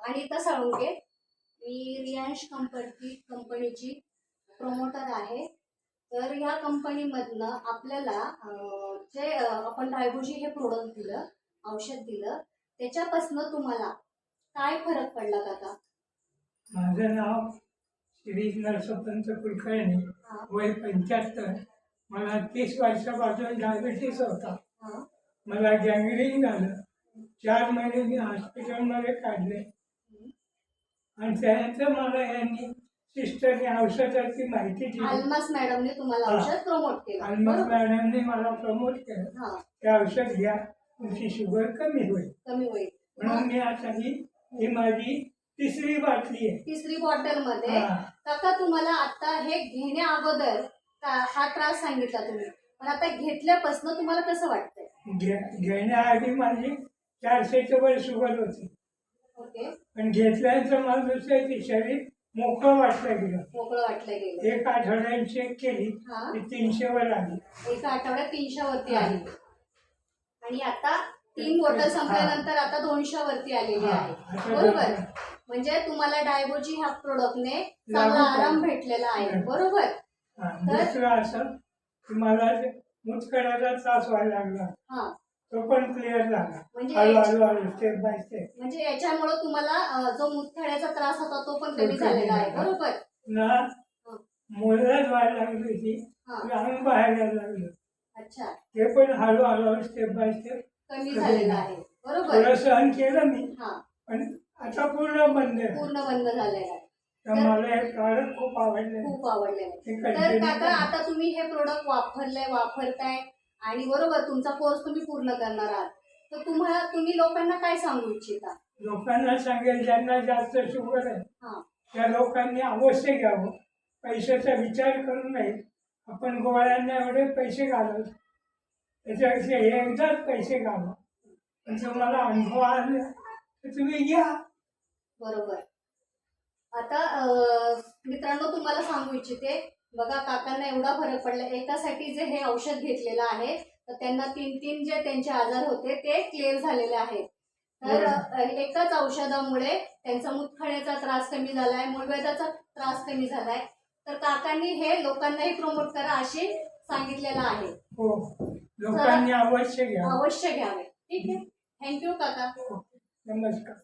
अनिता साळुंके, मी रियांश कंपनीची प्रमोटर आहे। तर ह्या कंपनीमधनं आपल्याला जे आपण डायबोजी हे प्रोडक्ट दिलं, औषध दिलं, त्याच्यापासून तुम्हाला काय फरक पडला काका? माझं नाव श्री नरसोपंत कुलकर्णी, वय 75। मला 30 वर्षापासून डायबिटीस होता। मला गँग्रीन झालं। 4 महिने मी हॉस्पिटलमध्ये काढले आणि त्यानंतर मला यांनी सिस्टरने औषधाची माहिती दिली। अल्मास मॅडमने तुम्हाला औषध प्रमोट केलं। अल्मास मॅडमने मला प्रमोट केलं, ते औषध घ्या, तुमची शुगर कमी होईल। म्हणून मी आता ही माझी तिसरी बाटली आहे। तिसरी बॉटल मध्ये काका तुम्हाला आता हे घेण्या अगोदर हा त्रास सांगितला तुम्ही, पण आता घेतल्यापासून तुम्हाला कसं वाटतंय? घेण्याआधी माझी 400च्या वर शुगर होती। ओके। पण घेतल्यानंतर मला दुसऱ्या शरीर मोकळं वाटलं गेलं। एक आठवड्यात चेक केली, 300 वर आली। एका आठवड्यात 300 वरती आली आणि आता 3 बॉटल संपल्यानंतर आता 200 वरती आलेली आहे। बरोबर? म्हणजे तुम्हाला डायबोजी ह्या प्रोडक्टने चांगला आराम भेटलेला आहे। बरोबर? दुसरं असं की मला मुतखड्याचा त्रास व्हायला लागला, तो पण क्लिअर झाला। हळूहळू स्टेप बाय स्टेप। म्हणजे याच्यामुळे तुम्हाला जो मुतखड्याचा त्रास होता तो पण कमी झालेला आहे। बरोबर ना? मोलच व्हायला लागली होती, अंग बाहेर यायला लागलं। अच्छा। ते पण हळूहळू स्टेप बाय स्टेप कमी झालेलं आहे। बरोबर? थोडं सहन केलं मी, पण आता पूर्ण बंद झालेलं आहे। तर मला हे प्रॉडक्ट खूप आवडले। तर काका आता तुम्ही हे प्रोडक्ट वापरताय आणि बरोबर तुमचा कोर्स तुम्ही पूर्ण करणार आहात, तर तुम्ही लोकांना काय सांगू इच्छिता? लोकांना सांगेल ज्यांना जास्त शुगर आहे त्या लोकांनी अवश्य घ्यावं। पैशाचा विचार करू नये। आपण गोळ्यांना एवढे पैसे घालवतो, त्याच्यापेक्षा हे एकदाच पैसे घालवा। पण तुम्हाला अनुभव आला तर तुम्ही घ्या। बरोबर। आता मित्रांनो तुम्हाला सांगू इच्छिते, बघा काकांना एवढा फरक पडला। एकासाठी जे हे औषध घेतलेलं आहे तर त्यांना 3 जे त्यांचे आजार होते ते क्लिअर झालेले आहेत। तर एकाच औषधामुळे त्यांचा मुतखड्याचा त्रास कमी झालाय, मूळव्याधाचा त्रास कमी झालाय। तर काकांनी हे लोकांनाही प्रमोट करा असे सांगितलेलं आहे। हो, लोकांनी अवश्य घ्यावे। ठीक आहे। थँक्यू काका। नमस्कार।